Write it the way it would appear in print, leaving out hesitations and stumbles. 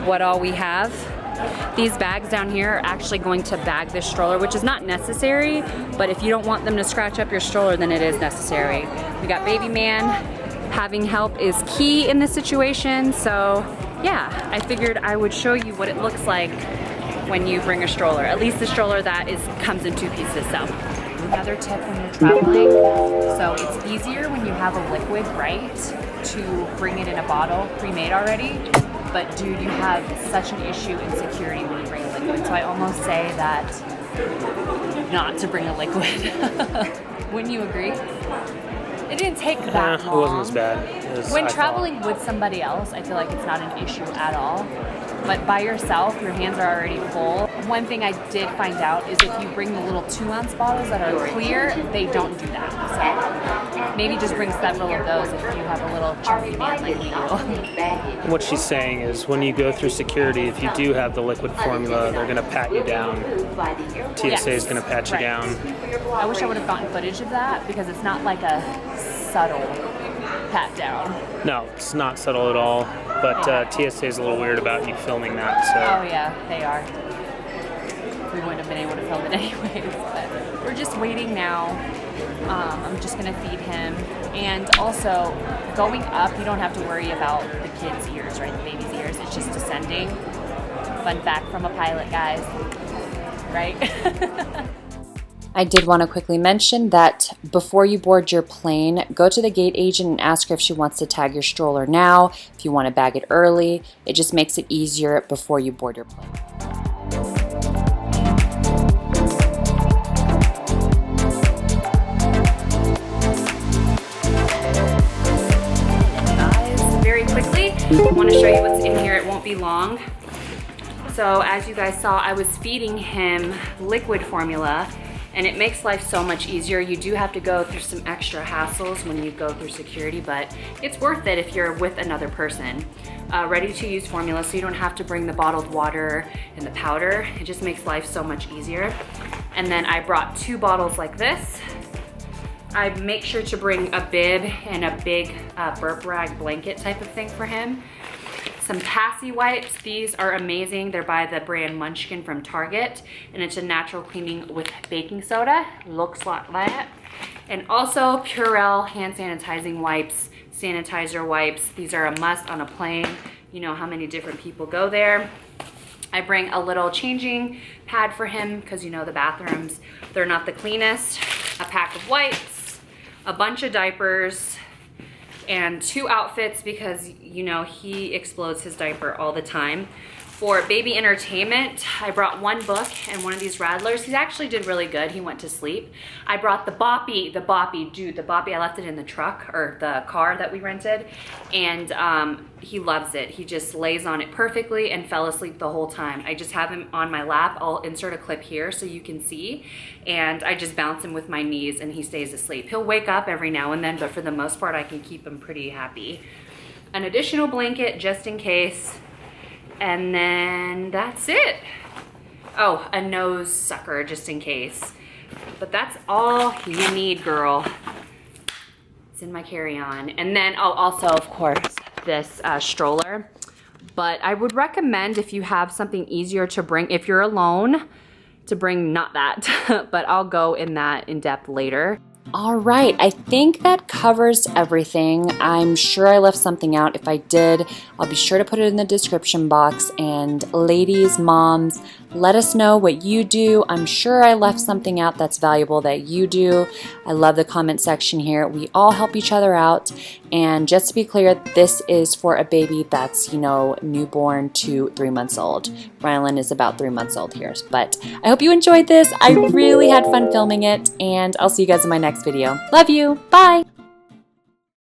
What all we have. These bags down here are actually going to bag this stroller, which is not necessary, but if you don't want them to scratch up your stroller, then it is necessary. We got baby man. Having help is key in this situation, so yeah, I figured I would show you what it looks like when you bring a stroller, at least the stroller that comes in 2 pieces. So another tip when you're traveling, so it's easier when you have a liquid, right, to bring it in a bottle pre-made already. But dude, you have such an issue in security when you bring a liquid. So I almost say that not to bring a liquid. Wouldn't you agree? It didn't take that long. It wasn't as bad. When traveling with somebody else, I feel like it's not an issue at all. But by yourself, your hands are already full. One thing I did find out is if you bring the little 2-ounce bottles that are clear, they don't do that. So maybe just bring several of those if you have a little chunky man like we do. What she's saying is when you go through security, if you do have the liquid formula, they're going to pat you down. TSA is going to pat you down. I wish I would have gotten footage of that because it's not like a subtle pat down. No, it's not subtle at all, but TSA is a little weird about you filming that. So. Oh yeah, they are. We wouldn't have been able to film it anyways, but we're just waiting now. I'm just gonna feed him, and also going up, you don't have to worry about the kid's ears, right? The baby's ears. It's just descending. Fun fact from a pilot, guys. Right? I did want to quickly mention that before you board your plane, go to the gate agent and ask her if she wants to tag your stroller now, if you want to bag it early. It just makes it easier before you board your plane. Guys, very quickly, I want to show you what's in here. It won't be long. So as you guys saw, I was feeding him liquid formula, and it makes life so much easier. You do have to go through some extra hassles when you go through security, but it's worth it if you're with another person. Ready to use formula, so you don't have to bring the bottled water and the powder. It just makes life so much easier. And then I brought 2 bottles like this. I make sure to bring a bib and a big burp rag blanket type of thing for him. Some Passy wipes. These are amazing. They're by the brand Munchkin from Target, and it's a natural cleaning with baking soda. Looks like that. And also Purell hand sanitizing wipes, sanitizer wipes. These are a must on a plane. You know how many different people go there. I bring a little changing pad for him because you know the bathrooms, they're not the cleanest. A pack of wipes, a bunch of diapers, and 2 outfits because you know he explodes his diaper all the time. For baby entertainment, I brought 1 book and one of these rattlers. He actually did really good. He went to sleep. I brought the boppy, dude, the boppy. I left it in the truck or the car that we rented, and he loves it. He just lays on it perfectly and fell asleep the whole time. I just have him on my lap. I'll insert a clip here so you can see, and I just bounce him with my knees and he stays asleep. He'll wake up every now and then, but for the most part, I can keep him pretty happy. An additional blanket just in case. And then that's it. Oh, a nose sucker just in case. But that's all you need, girl. It's in my carry-on. And then, oh, also, of course, this stroller. But I would recommend if you have something easier to bring, if you're alone, to bring not that. But I'll go in that in depth later. All right, I think that covers everything. I'm sure I left something out. If I did, I'll be sure to put it in the description box. And ladies, moms, let us know what you do. I'm sure I left something out that's valuable that you do. I love the comment section here. We all help each other out. And just to be clear, this is for a baby that's, you know, newborn to 3 months old. Rylan is about 3 months old here. But I hope you enjoyed this. I really had fun filming it, and I'll see you guys in my next video. Love you. Bye.